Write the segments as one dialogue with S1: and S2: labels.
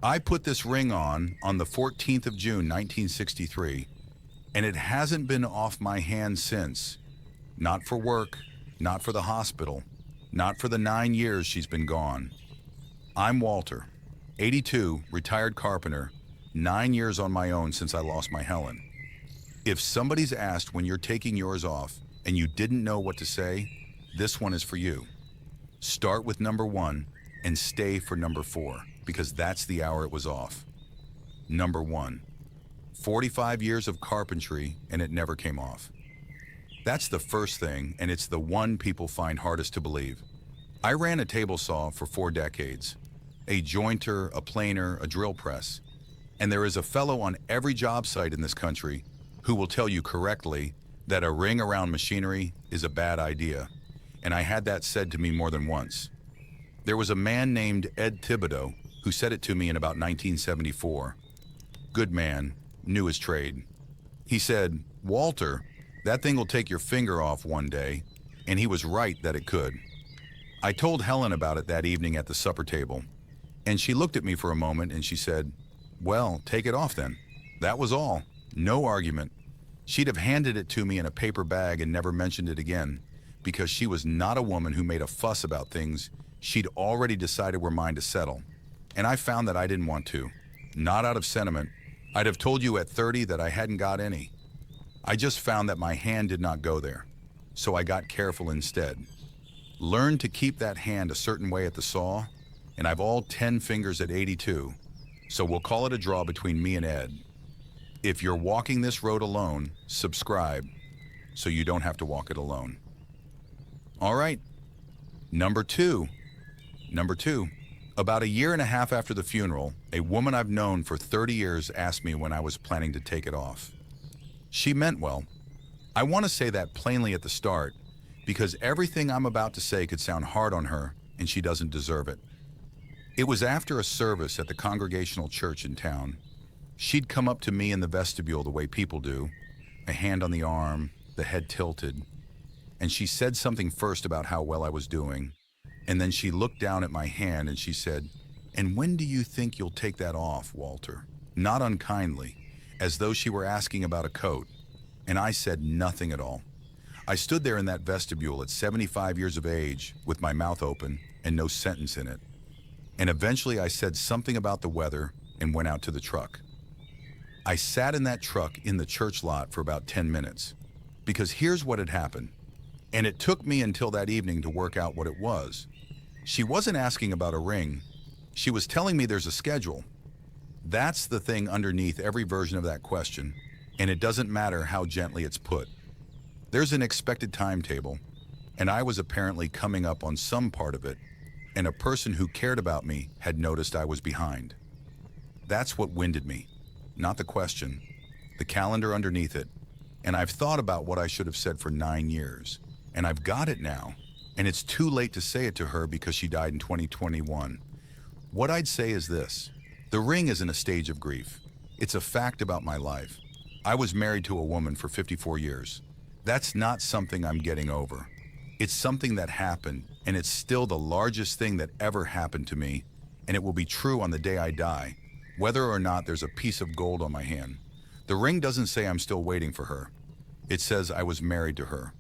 S1: I put this ring on the 14th of June, 1963, and it hasn't been off my hand since. Not for work, not for the hospital, not for the 9 years she's been gone. I'm Walter, 82, retired carpenter, 9 years on my own since I lost my Helen. If somebody's asked when you're taking yours off and you didn't know what to say, this one is for you. Start with number 1 and stay for number 4, because that's the hour it was off. Number 1, 45 years of carpentry and it never came off. That's the first thing, and it's the one people find hardest to believe. I ran a table saw for 4 decades, a jointer, a planer, a drill press, and there is a fellow on every job site in this country who will tell you correctly that a ring around machinery is a bad idea, and I had that said to me more than once. There was a man named Ed Thibodeau who said it to me in about 1974. Good man, knew his trade. He said, "Walter, that thing will take your finger off one day," and he was right that it could. I told Helen about it that evening at the supper table, and she looked at me for a moment and she said, "Well, take it off then." That was all. No argument. She'd have handed it to me in a paper bag and never mentioned it again, because she was not a woman who made a fuss about things she'd already decided were mine to settle. And I found that I didn't want to. Not out of sentiment. I'd have told you at 30 that I hadn't got any. I just found that my hand did not go there, so I got careful instead. Learned to keep that hand a certain way at the saw, and I've all 10 fingers at 82, so we'll call it a draw between me and Ed. If you're walking this road alone, subscribe, so you don't have to walk it alone. All right, number two. About a year and a half after the funeral, a woman I've known for 30 years asked me when I was planning to take it off. She meant well. I want to say that plainly at the start, because everything I'm about to say could sound hard on her, and she doesn't deserve it. It was after a service at the Congregational Church in town. She'd come up to me in the vestibule the way people do, a hand on the arm, the head tilted, and she said something first about how well I was doing, and then she looked down at my hand and she said, "And when do you think you'll take that off, Walter?" Not unkindly, as though she were asking about a coat, and I said nothing at all. I stood there in that vestibule at 75 years of age with my mouth open and no sentence in it. And eventually I said something about the weather and went out to the truck. I sat in that truck in the church lot for about 10 minutes, because here's what had happened. And it took me until that evening to work out what it was. She wasn't asking about a ring. She was telling me there's a schedule. That's the thing underneath every version of that question, and it doesn't matter how gently it's put. There's an expected timetable, and I was apparently coming up on some part of it, and a person who cared about me had noticed I was behind. That's what winded me, not the question, the calendar underneath it. And I've thought about what I should have said for 9 years, and I've got it now, and it's too late to say it to her because she died in 2021. What I'd say is this: the ring isn't a stage of grief. It's a fact about my life. I was married to a woman for 54 years. That's not something I'm getting over. It's something that happened, and it's still the largest thing that ever happened to me, and it will be true on the day I die, whether or not there's a piece of gold on my hand. The ring doesn't say I'm still waiting for her. It says I was married to her.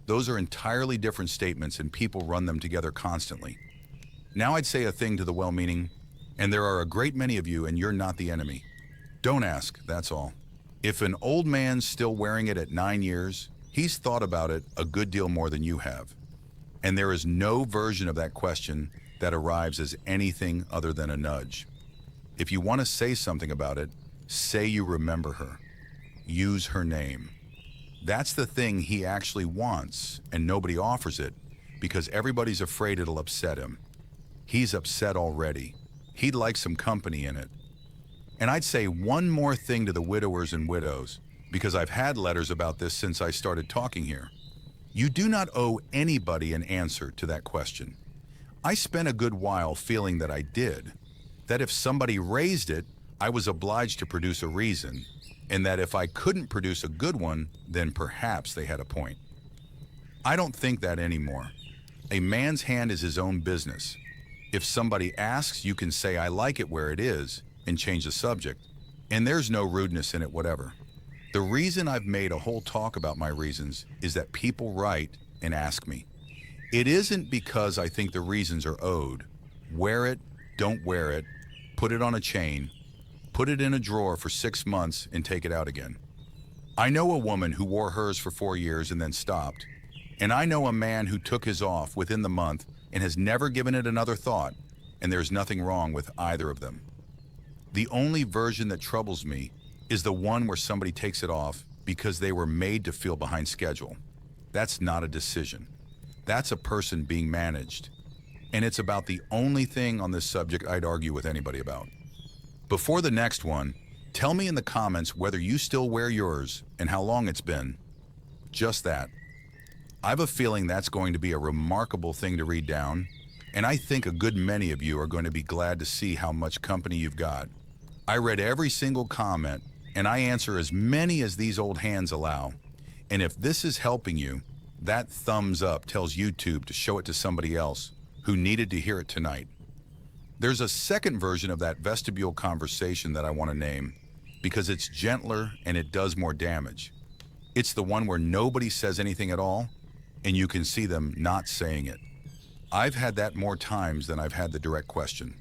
S1: Those are entirely different statements, and people run them together constantly. Now I'd say a thing to the well-meaning, and there are a great many of you, and you're not the enemy. Don't ask, that's all. If an old man's still wearing it at 9 years, he's thought about it a good deal more than you have. And there is no version of that question that arrives as anything other than a nudge. If you want to say something about it, say you remember her. Use her name. That's the thing he actually wants, and nobody offers it because everybody's afraid it'll upset him. He's upset already. He'd like some company in it. And I'd say one more thing to the widowers and widows, because I've had letters about this since I started talking here. You do not owe anybody an answer to that question. I spent a good while feeling that I did, that if somebody raised it, I was obliged to produce a reason, and that if I couldn't produce a good one, then perhaps they had a point. I don't think that anymore. A man's hand is his own business. If somebody asks, you can say, "I like it where it is," and change the subject, and there's no rudeness in it whatever. The reason I've made a whole talk about my reasons is that people write and ask me. It isn't because I think the reasons are owed. Wear it, don't wear it, put it on a chain, put it in a drawer for 6 months and take it out again. I know a woman who wore hers for 4 years and then stopped, and I know a man who took his off within the month and has never given it another thought, and there's nothing wrong with either of them. The only version that troubles me is the one where somebody takes it off because they were made to feel behind schedule. That's not a decision. That's a person being managed. And it's about the only thing on this subject I'd argue with anybody about. Before the next one, tell me in the comments whether you still wear yours and how long it's been. Just that. I have a feeling that's going to be a remarkable thing to read down, and I think a good many of you are going to be glad to see how much company you've got. I read every single comment, and I answer as many as these old hands allow. And if this is helping you, that thumbs up tells YouTube to show it to somebody else who needed to hear it tonight. There's a second version of that vestibule conversation that I want to name because it's gentler and it does more damage. It's the one where nobody says anything at all, and you can see them not saying it. I've had that more times than I've had the direct question.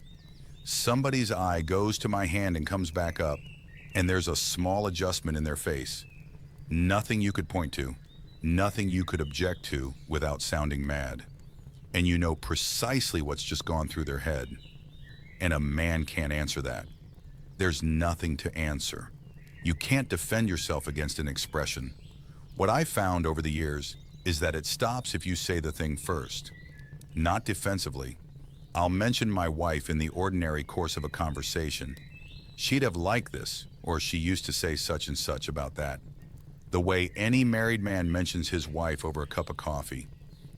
S1: Somebody's eye goes to my hand and comes back up, and there's a small adjustment in their face. Nothing you could point to, nothing you could object to without sounding mad. And you know precisely what's just gone through their head. And a man can't answer that. There's nothing to answer. You can't defend yourself against an expression. What I've found over the years is that it stops if you say the thing first, not defensively. I'll mention my wife in the ordinary course of a conversation. She'd have liked this, or she used to say such and such about that. The way any married man mentions his wife over a cup of coffee.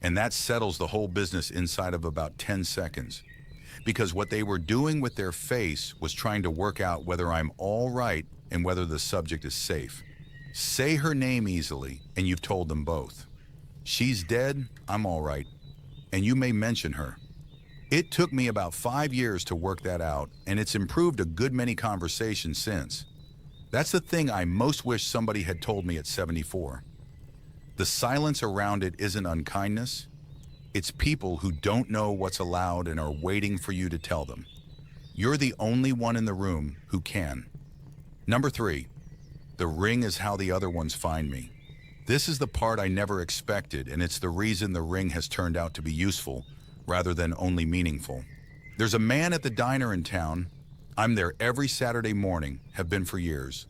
S1: And that settles the whole business inside of about 10 seconds. Because what they were doing with their face was trying to work out whether I'm all right and whether the subject is safe. Say her name easily, and you've told them both. She's dead, I'm all right, and you may mention her. It took me about 5 years to work that out, and it's improved a good many conversations since. That's the thing I most wish somebody had told me at 74. The silence around it isn't unkindness. It's people who don't know what's allowed and are waiting for you to tell them. You're the only one in the room who can. Number 3, the ring is how the other ones find me. This is the part I never expected, and it's the reason the ring has turned out to be useful rather than only meaningful. There's a man at the diner in town. I'm there every Saturday morning, have been for years.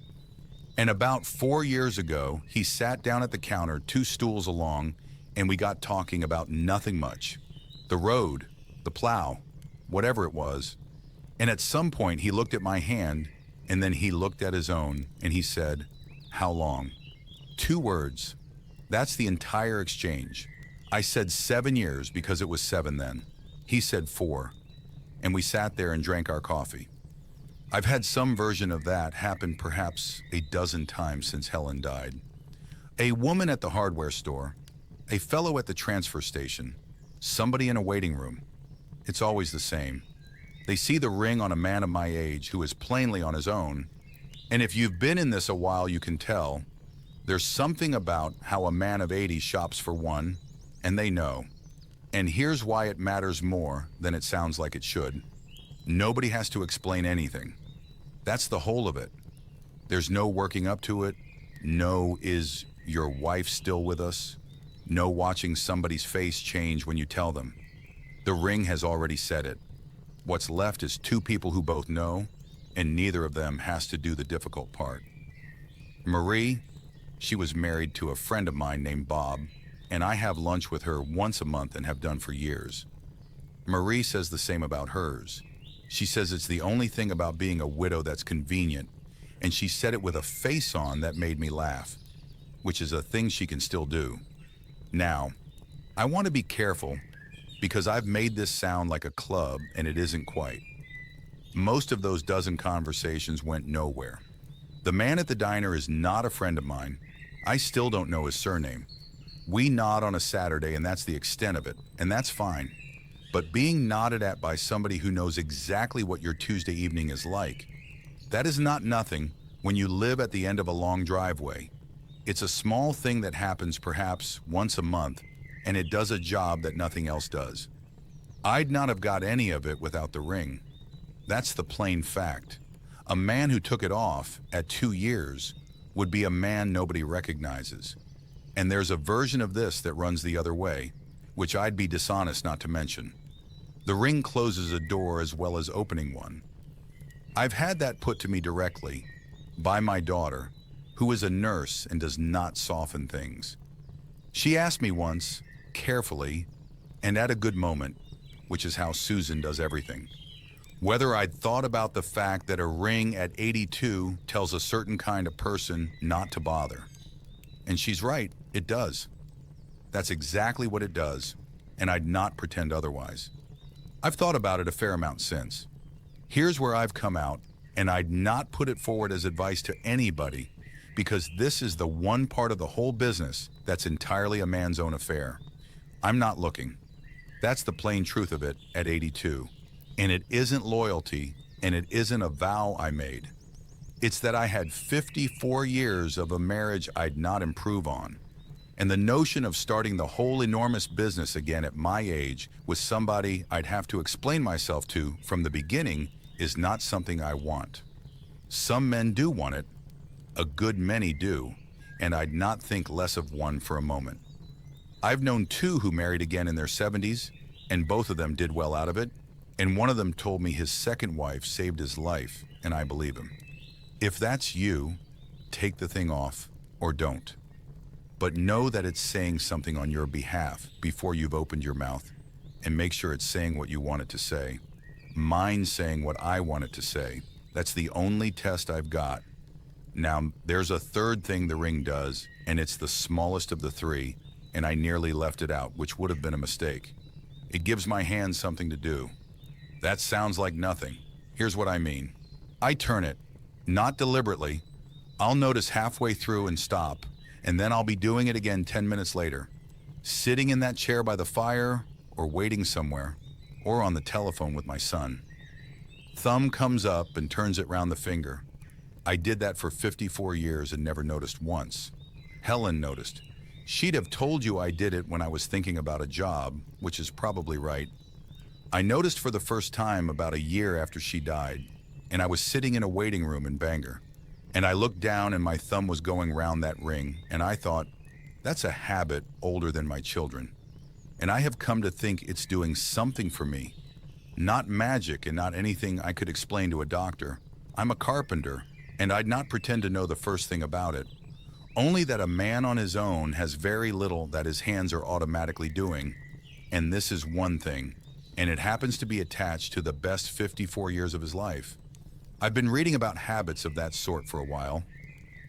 S1: And about 4 years ago, he sat down at the counter 2 stools along, and we got talking about nothing much. The road, the plow, whatever it was. And at some point he looked at my hand, and then he looked at his own, and he said, "How long?" 2 words. That's the entire exchange. I said 7 years because it was 7 then. He said 4. And we sat there and drank our coffee. I've had some version of that happen perhaps a dozen times since Helen died. A woman at the hardware store, a fellow at the transfer station, somebody in a waiting room. It's always the same. They see the ring on a man of my age who is plainly on his own, and if you've been in this a while, you can tell. There's something about how a man of 80 shops for one, and they know. And here's why it matters more than it sounds like it should. Nobody has to explain anything. That's the whole of it. There's no working up to it. No, is your wife still with us? No watching somebody's face change when you tell them. The ring has already said it. What's left is 2 people who both know, and neither of them has to do the difficult part. Marie, she was married to a friend of mine named Bob, and I have lunch with her once a month and have done for years. Marie says the same about hers. She says it's the only thing about being a widow that's convenient, and she said it with a face on that made me laugh, which is a thing she can still do. Now, I want to be careful because I've made this sound like a club, and it isn't quite. Most of those dozen conversations went nowhere. The man at the diner is not a friend of mine. I still don't know his surname. We nod on a Saturday, and that's the extent of it, and that's fine. But being nodded at by somebody who knows exactly what your Tuesday evening is like That is not nothing when you live at the end of a long driveway. It's a small thing that happens perhaps once a month, and it does a job that nothing else does. I'd not have got any of it without the ring. That's the plain fact. A man who took it off at 2 years would be a man nobody recognizes. And there's a version of this that runs the other way, which I'd be dishonest not to mention. The ring closes a door as well as opening one. I've had that put to me directly by my daughter, who is a nurse and does not soften things. She asked me once, carefully, and at a good moment, which is how Susan does everything, whether I'd thought about the fact that a ring at 82 tells a certain kind of person not to bother. And she's right, it does. That's exactly what it does, and I'd not pretend otherwise. I've thought about it a fair amount since. Here's where I've come out, and I'd not put it forward as advice to anybody, because this is the one part of the whole business that's entirely a man's own affair. I'm not looking. That's the plain truth of it at 82. And it isn't loyalty, and it isn't a vow I made. It's that I had 54 years of a marriage I'd not improve on. And the notion of starting the whole enormous business again at my age with somebody I'd have to explain myself to from the beginning is not something I want. Some men do want it, a good many do, and I'd not think less of one for a moment. I've known 2 who married again in their 70s, and both of them did well out of it, and one of them told me his second wife saved his life, and I believe him. If that's you, take the thing off or don't. But know that it's saying something on your behalf before you've opened your mouth, and make sure it's saying what you want it to say. Mine's saying what I want it to say. That's the only test I've got. Now, there's a third thing the ring does, and it's the smallest of the 3, and I nearly left it out, which would have been a mistake. It gives my hand something to do. That sounds like nothing. Here's what I mean. I turn it, not deliberately. I'll notice halfway through and stop, and then I'll be doing it again 10 minutes later, sitting in that chair by the fire, or waiting somewhere, or on the telephone with my son. Thumb comes up and turns it round the finger. I did that for 54 years and never noticed once. Helen noticed. She'd have told you I did it when I was thinking about a job, which is probably right. I noticed for the first time about a year after she died, and I was sitting in a waiting room in Bangor, and I looked down and my thumb was going round that ring, and I thought, that's a habit older than my children. And I have come to think it's doing something for me. Not magic and not anything I could explain to a doctor. I'm a carpenter, and I'd not pretend to know the first thing about it. Only that a man on his own has very little that his hands are automatically doing, and this is one thing, and it happens to be attached to the best 54 years of his life. I've been reading about habits of that sort for a while.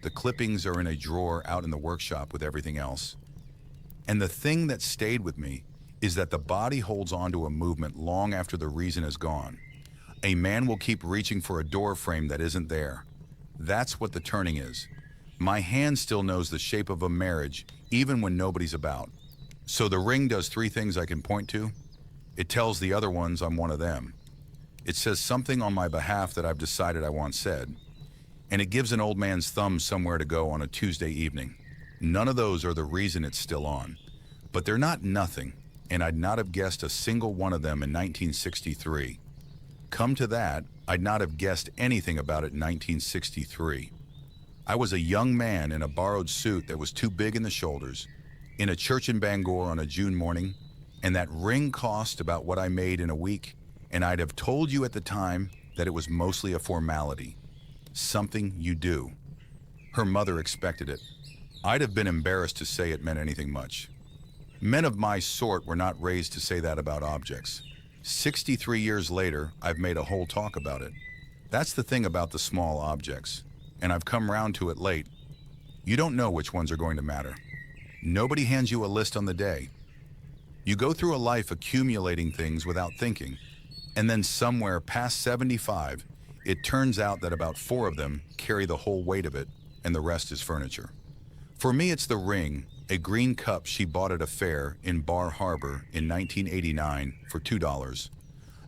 S1: The clippings are in a drawer out in the workshop with everything else. And the thing that stayed with me is that the body holds on to a movement long after the reason is gone. A man will keep reaching for a door frame that isn't there. That's what the turning is. My hand still knows the shape of a marriage, even when nobody's about. So the ring does 3 things I can point to. It tells the other ones I'm one of them. It says something on my behalf that I've decided I want said. And it gives an old man's thumb somewhere to go on a Tuesday evening. None of those are the reason it's still on. But they're not nothing, and I'd not have guessed a single one of them in 1963. Come to that, I'd not have guessed anything about it in 1963. I was a young man in a borrowed suit that was too big in the shoulders, in a church in Bangor on a June morning, and that ring cost about what I made in a week, and I'd have told you at the time that it was mostly a formality. Something you do. Her mother expected it. I'd have been embarrassed to say it meant anything much. Men of my sort were not raised to say that about objects. 63 years later, I've made a whole talk about it. That's the thing about the small objects. And I've come round to it late. You don't know which ones are going to matter. Nobody hands you a list on the day. You go through a life accumulating things without thinking, and then somewhere past 75, it turns out that about 4 of them carry the whole weight of it, and the rest is furniture. For me, it's the ring, a green cup she bought at a fair in Bar Harbor in 1989 for $2,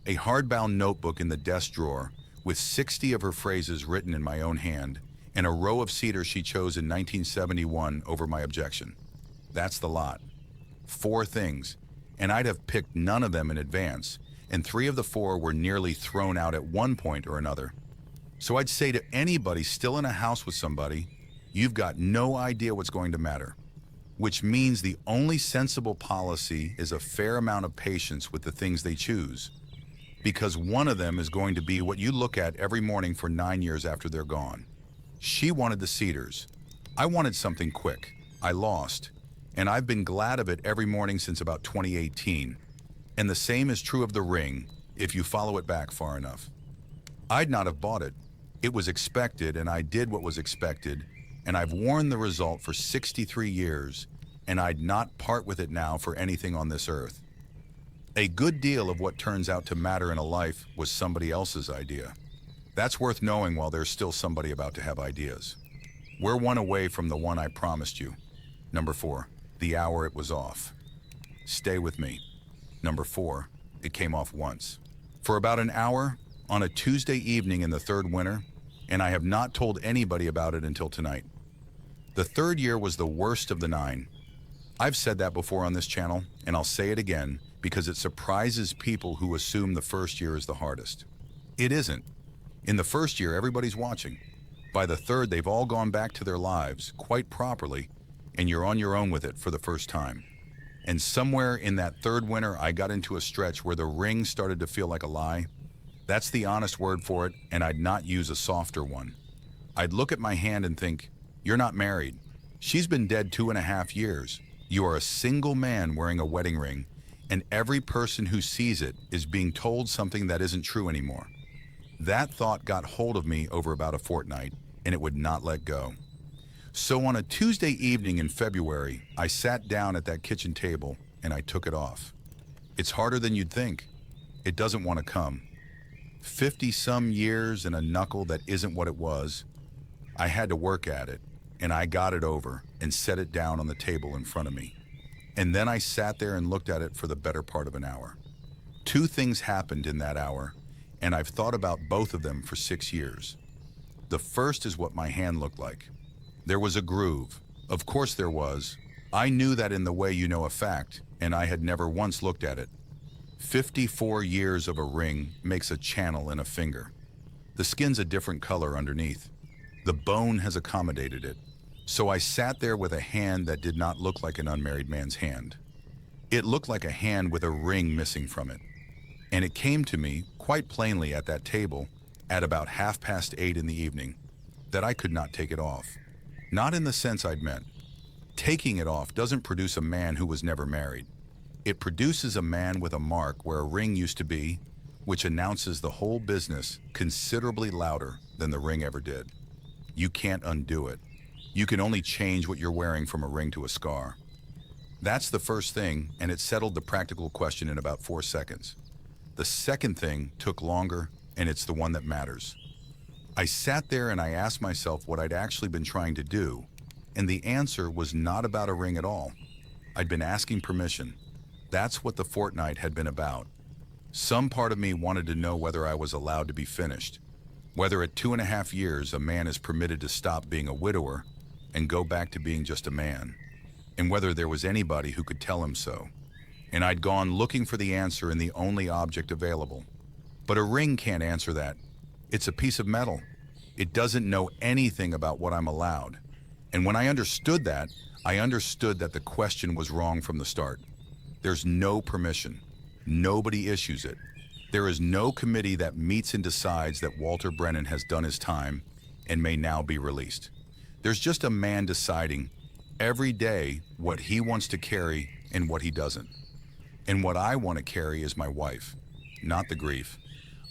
S1: a hardbound notebook in the desk drawer with 60 of her phrases written in my own hand, and a row of cedar she chose in 1971 over my objection. That's the lot. 4 things, and I'd have picked none of them in advance, and 3 of the 4 were nearly thrown out at one point or another. So I'd say to anybody still in a house with somebody, you've got no idea what's going to matter. Which means the only sensible policy is a fair amount of patience with the things they choose. Because one of them is going to be what you look at every morning for 9 years after they're gone. She wanted the cedars. I wanted something quick. I lost. And I've been glad of it every morning since about 2018. And the same is true of the ring, if you follow it back far enough. I'd not have bought it. It was expected, and I did what was expected, and I've worn the result for 63 years, and I'd not part with it now for anything on this earth. A good deal of what turns out to matter in a life was somebody else's idea. That's worth knowing while there's still somebody about to have ideas. We're one away from the one I promised you. Number 4, the hour it was off. Stay with me. Number 4, it came off once. For about an hour, on a Tuesday evening in the 3rd winter, and I have not told anybody about it until tonight. The 3rd year was the worst of the 9. I've said that before on this channel, and I'll say it again because it surprises people who assume the 1st year is the hardest. It isn't. In the 1st year, everybody's watching. By the 3rd, they've all gone back to their lives quite properly, and you're on your own with it for the first time. And somewhere in that 3rd winter, I got into a stretch where the ring started to feel like a lie. That's the honest word for it, and I'd not use a softer one. I'd look at my hand and think, you're not married. She's been dead 2.5 years. You are a single man wearing a wedding ring, and every person who sees it is being told something that isn't true anymore. That thought got hold of me over about a fortnight, and it would not let go. So on a Tuesday evening in February, I sat down at that kitchen table and I took it off. It's harder than you'd think. It doesn't want to come. 50-some years and a knuckle that isn't what it was. I had to work at it, and I got it over and set it down on the table in front of me. And then I sat there and looked at it for the better part of an hour. 2 things happened in that hour, and I've thought about both of them for 6 years. The first is what my hand looked like. There was a groove. Of course there was. I knew that in the way you know a fact, and I had never once looked at it. 54 years of a ring makes a channel in a finger. The skin's a different color underneath. The bone has accommodated it. So I sat there with a hand that did not look like an unmarried man's hand. It looked like a hand with a ring missing from it. And it came to me, quite plainly at that table, at about 8:30 in the evening, that I could not take it off. Not in the sense I'd meant. Taking it off doesn't produce a man who was never married. It produces a man with a mark where a ring used to be, which announces the whole business considerably louder than the ring ever did. You can't undo it. You can only change what you're wearing from a ring to a scar. That's the first thing, and it settled the practical question in about 4 seconds. The second thing took longer, and it's the one that matters. I sat there and I asked myself what I'd actually been trying to do, and the answer was not about a ring at all. I'd been asking permission. That's what the fortnight had been about. Some part of me wanted to know whether I was allowed to be finished, whether at 2.5 years a man is permitted to stop being a widower and go back to being just a man, and whether there was anybody who could tell him so. And I'd gone looking for the answer in the only object available. But a ring can't answer that. It's a piece of metal. It doesn't know anything about what I'm allowed. And when I understood that, I understood that the question was wrong from the start. There's no permission. Nobody issues it. There is no committee that meets and decides that Walter Brennan has done his time and may now be released. There's just a man deciding every day what he wants to carry and what he doesn't. And what I want to carry is my wife, not the grief.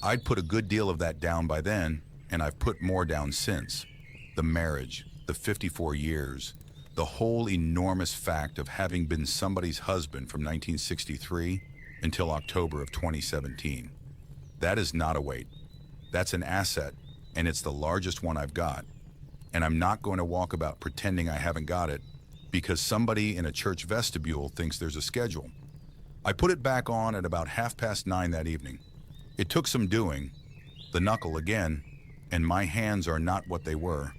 S1: I'd put a good deal of that down by then, and I've put more down since. The marriage, the 54 years, the whole enormous fact of having been somebody's husband from 1963 until October of 2017. That is not a weight. That's an asset, and it's the largest one I've got. And I'm not going to walk about pretending I haven't got it because somebody in a church vestibule thinks there's a schedule. I put it back on at about 9:30 that evening. It took some doing. the knuckle again, and my hands are not what they were,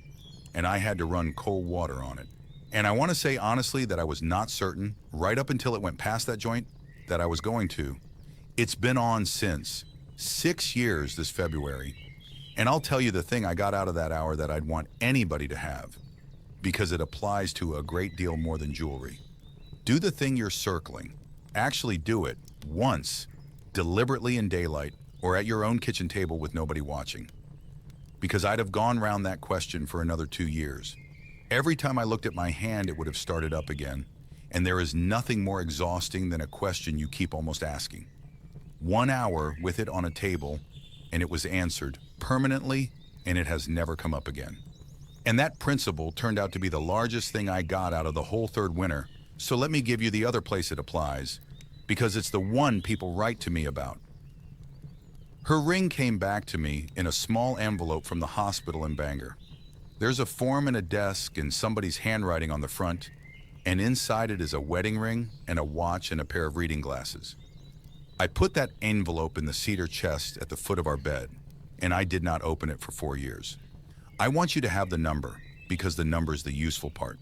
S1: and I had to run cold water on it. And I want to say honestly that I was not certain, right up until it went past that joint, that I was going to. It's been on since. 6 years this February. And I'll tell you the thing I got out of that hour that I'd want anybody to have, because it applies to a great deal more than jewelry. Do the thing you're circling. Actually do it once, deliberately in daylight, or at your own kitchen table with nobody watching. Because I'd have gone round that question for another 2 years. Every time I looked at my hand, it would have started up again. And there is nothing more exhausting than a question you keep almost asking. 1 hour with it on a table, and it was answered permanently, and it has never come up again. And that principle turned out to be the largest thing I got out of the whole third winter. So let me give you the other place it applies, because it's the one people write to me about. Her ring came back to me in a small envelope from the hospital in Bangor. There's a form and a desk and somebody's handwriting on the front, and inside it is a wedding ring and a watch and a pair of reading glasses. I put that envelope in the cedar chest at the foot of our bed, and I did not open it for 4 years. I want you to have the number, because the number is the useful part.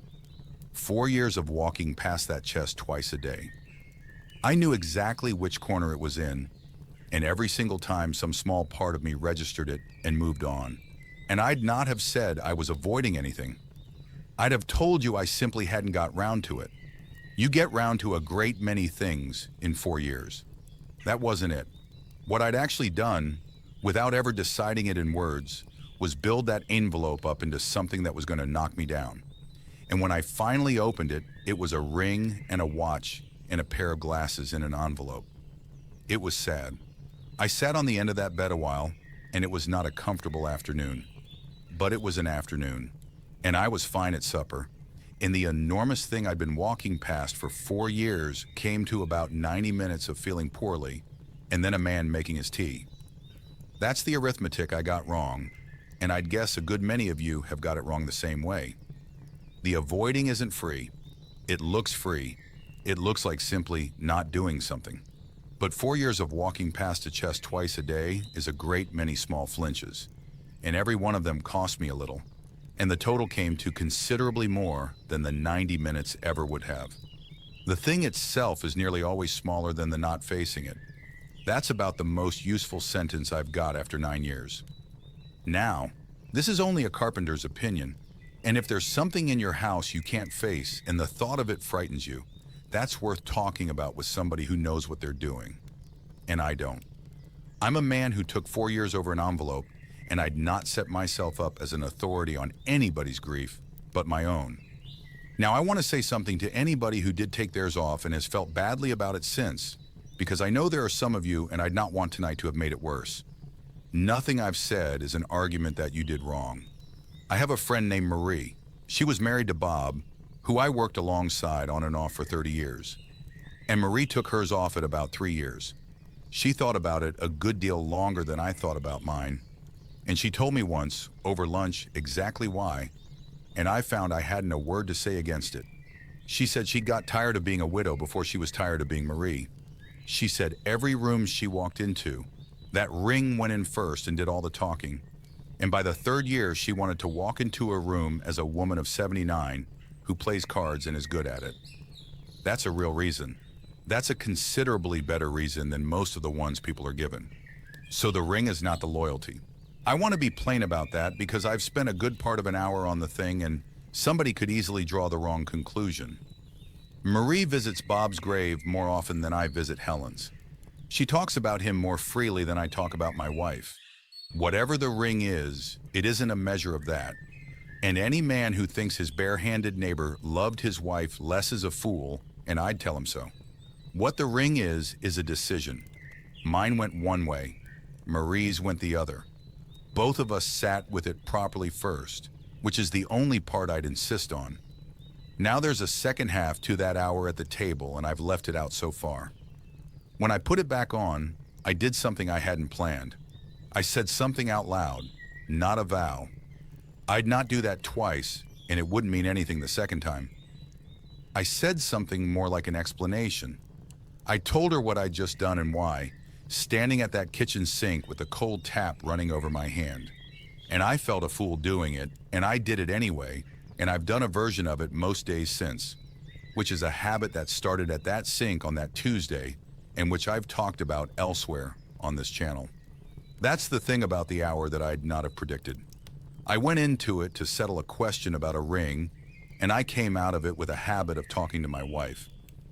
S1: 4 years of walking past that chest twice a day. I knew exactly which corner it was in, and every single time some small part of me registered it and moved on. And I'd not have said I was avoiding anything. I'd have told you I simply hadn't got round to it. You get round to a great many things in 4 years. That wasn't it. What I'd actually done, without ever deciding it in words, was build that envelope up into something that was going to knock me down. And when I finally opened it, it was a ring and a watch and a pair of glasses in an envelope. It was sad. I sat on the end of that bed a while, and it was not a comfortable afternoon. But it was an afternoon, and I was fine at supper, and the enormous thing I'd been walking past for 4 years came to about 90 minutes of feeling poorly, and then a man making his tea. That's the arithmetic I got wrong, and I'd guess a good many of you have got it wrong the same way. The avoiding isn't free. It looks free. It looks like simply not doing something. But 4 years of walking past a chest twice a day is a great many small flinches, and every one of them cost me a little, and the total came to considerably more than the 90 minutes ever would have. The thing itself is nearly always smaller than the not facing it. That's about the most useful sentence I've got after 9 years. Now, this is only a carpenter's opinion, and if there's something in your house you can't face and the thought of it frightens you, that's worth talking about with somebody who knows what they're doing. And I don't. I'm a man who took 4 years over an envelope, and I'd not set myself up as an authority on anybody's grief but my own. Now, I want to say something to anybody who did take theirs off and has felt badly about it since, because I know there are some of you, and I'd not want tonight to have made it worse. Nothing I've said is an argument that you did wrong. I have a friend named Marie. She was married to Bob, who I worked alongside on and off for 30 years. And Marie took hers off at about 3 years. She thought about it a good deal longer than I thought about mine. And she told me once, over lunch, exactly why, and I found I hadn't a word to say against it. She said she got tired of being a widow before she was tired of being Marie. She said every room she walked into, that ring went in first and did all the talking. And by the 3rd year, she wanted to walk into a room as a woman of 79 who plays cards and is good at it. That's a real reason. That's a considerably better reason than most of the ones people are given. So the ring is not the loyalty. I want to be plain about that because I've spent a good part of an hour on the thing and somebody could easily draw the wrong conclusion. Marie visits Bob's grave more often than I visit Helen's. She talks about him more freely than I talk about my wife. Whatever the ring is, it isn't a measure of that. And any man who thinks his bare-handed neighbor loved his wife less is a fool, and I'd tell him so. What the ring is a decision. Mine went one way, Marie's went the other. Both of us sat with it properly first, which is the only part I'd insist on. Now there's a second half to that hour at the table, and I've left it out so far. When I put it back on, I did something I hadn't planned. I said something out loud, not a vow. I'd not do that twice, and it wouldn't mean anything the second time. I said something more like an explanation. I told her what I'd just done and why, standing at that kitchen sink with a cold tap running over my hand. And I felt a fool doing it, and I did it anyway, and I've done a version of it most days since, which is a habit that started at that sink on that Tuesday, and which I've talked about elsewhere on this channel. That's the thing about the hour that I'd not have predicted. I went into it to settle a question about a ring, and I came out of it with a habit of talking to my wife,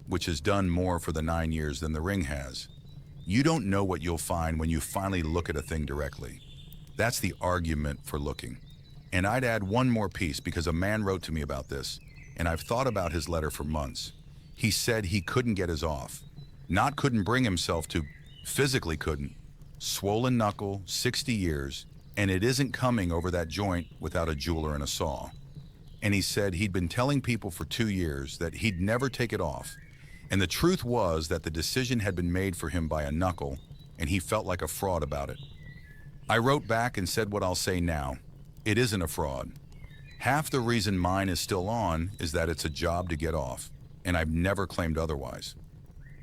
S1: which has done more for the 9 years than the ring has. You don't know what you'll find when you finally look at a thing directly. That's the argument for looking. And I'd add one more piece because a man wrote to me about this, and I've thought about his letter for months. He said he couldn't get his off. Not couldn't bring himself to, physically couldn't. Swollen knuckle, 60 years, and it isn't coming over that joint without a jeweler and a saw. And he said he'd been telling people for 2 years that he'd never take it off. And the truth was that the decision had been made for him by a knuckle, and he felt like a fraud about it. I wrote back and said what I'll say now. It isn't a fraud. Half the reason mine is still on is that it's a job to get off, and I've never claimed otherwise.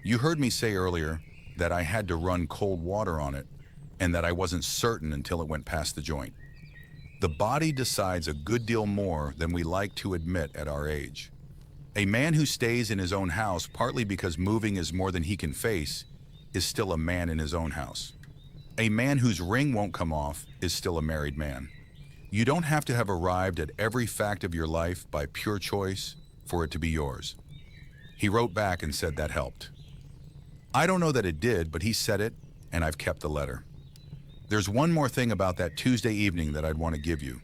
S1: You heard me say earlier that I had to run cold water on it, and that I wasn't certain until it went past the joint. The body decides a good deal more than we like to admit at our age. A man who stays in his own house partly because moving is more than he can face is still a man in his own house. A man whose ring won't come off is still a married man. You don't have to have arrived at every fact of your life by pure choice for it to be yours. He wrote back and said that helped. I don't know that it did, but he said it, and I've kept the letter. There's one more thing about that Tuesday evening that I'd want to give you,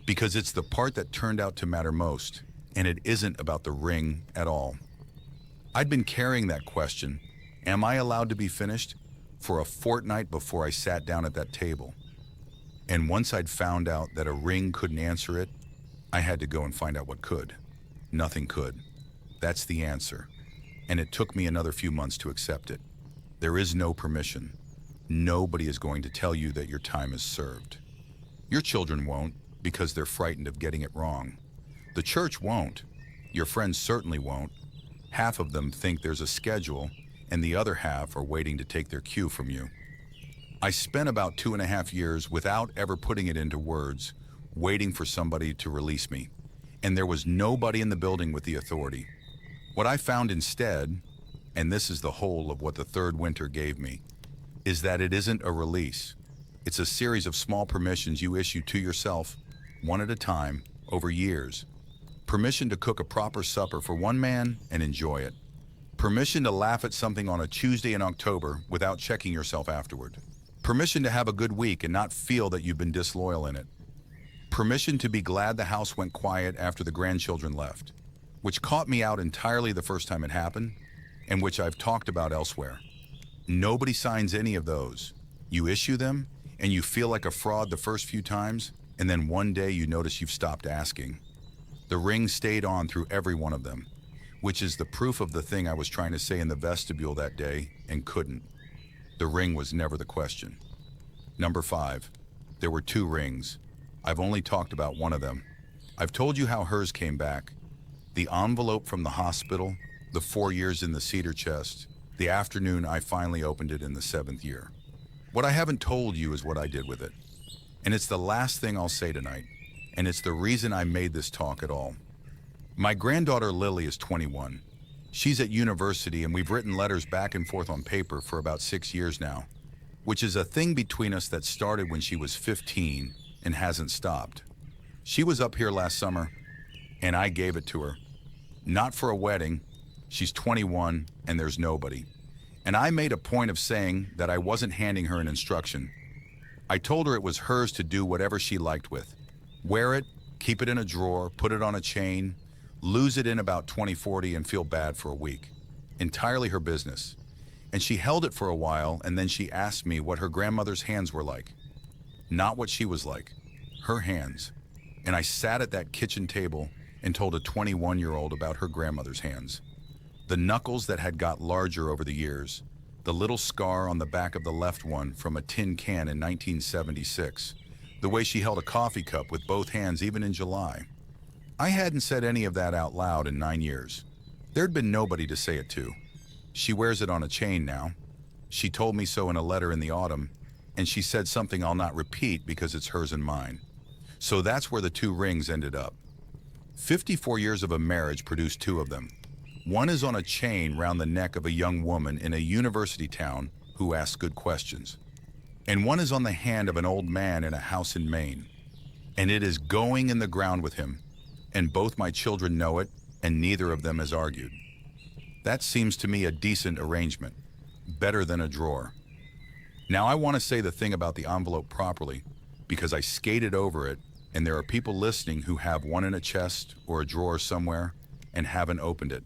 S1: because it's the part that turned out to matter most, and it isn't about the ring at all. I'd been carrying that question, am I allowed to be finished, for a fortnight before I sat down at that table. And once I'd found out that a ring couldn't answer it, I had to go and find out what could. Nothing could. That's the answer. And it took me another few months to accept it. There is no permission. Nobody is going to tell you that your time is served. Your children won't, because they're frightened of getting it wrong. The church won't. Your friends certainly won't. Half of them think there's a schedule, and the other half are waiting to take their cue from you. I spent about 2.5 years without ever putting it into words, waiting for somebody to release me. And there was nobody in the building with the authority. What I found instead, and this is the whole of what the third winter gave me, is that it isn't a release. It's a series of small permissions you issue to yourself, one at a time, over years. Permission to cook a proper supper for one man and enjoy it. Permission to laugh at something on a Tuesday in October without checking yourself afterward. Permission to have a good week and not feel that you've been disloyal in it. Permission to be glad the house went quiet after the grandchildren left, which caught me out entirely the first time it happened, and which I've talked about elsewhere. Nobody signs any of those. You issue them, and you feel like a fraud the first few times, and then one day you notice you've stopped asking. The ring stayed on through every one of them, which is the proof of the thing I was trying to say in the vestibule that day and couldn't. The ring was never the question. Number 5, there were 2 rings. I've only talked about one of them. I've told you how hers came back. The envelope from the hospital, the 4 years in the cedar chest, the afternoon I finally opened it in the 7th year. What I haven't told you is what I did with it. And it's the last thing I'll say tonight, and it's the reason I made this talk at all. My granddaughter Lily is 21. She's at university, and we've written letters back and forth on paper for about 6 years now, which is a thing between us that started when she was 15 and hasn't stopped. She was up here last summer, and I gave it to her. Not for a wedding. She's 21, and there's nobody. And I made a point of saying that I wasn't handing her an instruction. I told her it was hers to do whatever she liked with. Wear it, keep it in a drawer, put it on a chain, lose it in about 2040 and feel bad for a week. Entirely her business. And she held it for a while, and then she asked me what her grandmother's hands were like. Not what she was like. Her hands. And I sat at that kitchen table and told a 21-year-old about her grandmother's hands. The knuckles that had got larger over the years, the little scar on the back of the left one from a tin can in 1976, the way she held a coffee cup with both hands even in July. I hadn't said any of that out loud in 9 years. There'd been nobody to say it to. She wears it on a chain now. She told me so in a letter in the autumn, and she said something I'll not repeat because it's hers and mine. So that's where the two rings ended up. 54 years of a marriage produced two of them. One is on a chain round the neck of a young woman in a university town who asks good questions. And one is on the hand of an old man in a house in Maine. And it is going in the ground with him. And both my children know it, and neither of them has argued. That seems to me a decent arrangement, better than a drawer. Now I want to say the thing about the envelope properly, because I skated over it, and there are people listening who have one in a chest or a drawer somewhere and haven't opened it.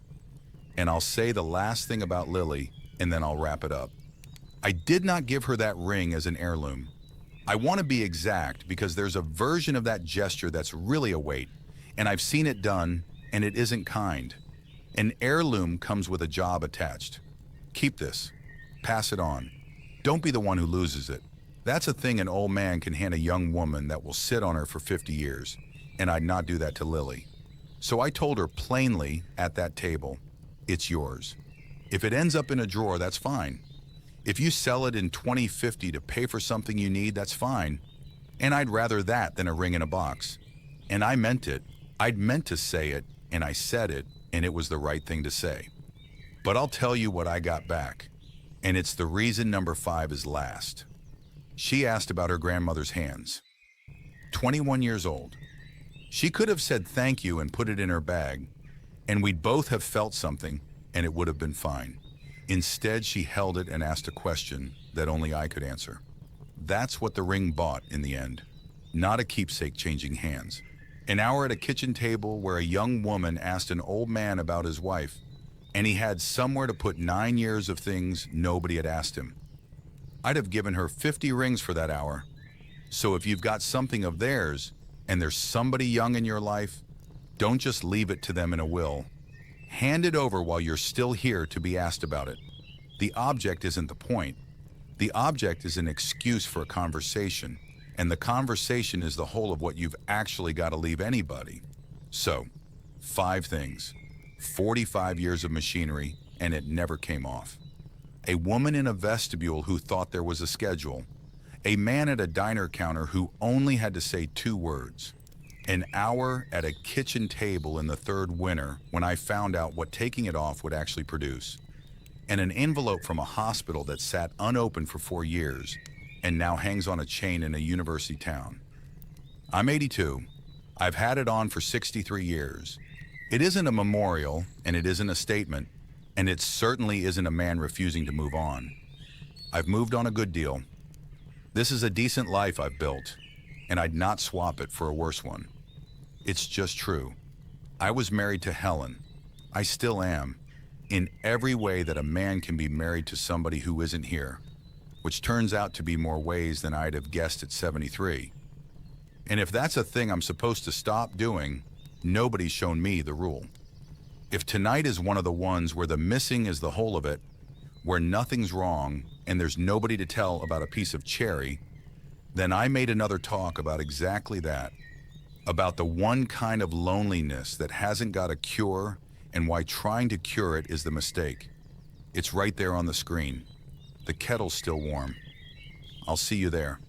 S1: And I'll say the last thing about Lily, and then I'll wrap it up. I did not give her that ring as an heirloom. I want to be exact because there's a version of that gesture that's really a weight, and I've seen it done, and it isn't kind. An heirloom comes with a job attached. Keep this. Pass it on. Don't be the one who loses it. That's a thing an old man can hand a young woman that will sit on her for 50 years, and I'd not do that to Lily. So I told her plainly at that table, it's yours. If it ends up in a drawer, that's fine. If you sell it in 2050 to pay for something you need, that's fine. And I'd rather that than a ring in a box. And I meant it. I'd meant to say it, and I said it, and it was the right thing to say. But I'll tell you what I got back, and it's the reason number 5 is last. She asked about her grandmother's hands. 21 years old. She could have said thank you and put it in her bag, and we'd both have felt something, and it would have been fine. Instead, she held it and asked a question that only I could answer. That's what the ring bought in the end, not a keepsake changing hands. An hour at a kitchen table where a young woman asked an old man about his wife, and he had somewhere to put 9 years of things nobody had asked him. I'd have given her 50 rings for that hour. So if you've got something of theirs, and there's somebody young in your life, don't just leave it to them in a will. Hand it over while you're still here to be asked about it. The object isn't the point. The object is an excuse for a conversation, and the conversation is the whole of what you've actually got to leave anybody. So, 5 things. 45 years of machinery, and it never came off. A woman in a vestibule who thought there was a schedule. A man at a diner counter who only had to say 2 words. An hour at a kitchen table in the 3rd winter when I found out what taking it off would actually produce. And an envelope from a hospital that sat unopened for 4 years and now hangs on a chain in a university town. I'm 82. I've had it on for 63 years. It isn't a memorial, and it isn't a statement, and it certainly isn't a man refusing to move on. I've moved on a good deal. This is a decent life I've built, and I'd not swap it for a worse one. It's just true. I was married to Helen. I still am, in every way that a man can be married to somebody who isn't here, which turns out to be more ways than I'd have guessed at 73. And if that's a thing I'm supposed to stop doing, nobody's shown me the rule. If tonight is one of the ones where the missing is the whole of it, where nothing's wrong and there's nobody to tell about a piece of cherry, then I made another talk about exactly that. About the one kind of loneliness that hasn't got a cure and why trying to cure it is the mistake. It's right there on the screen. The kettle's still warm. I'll see you there.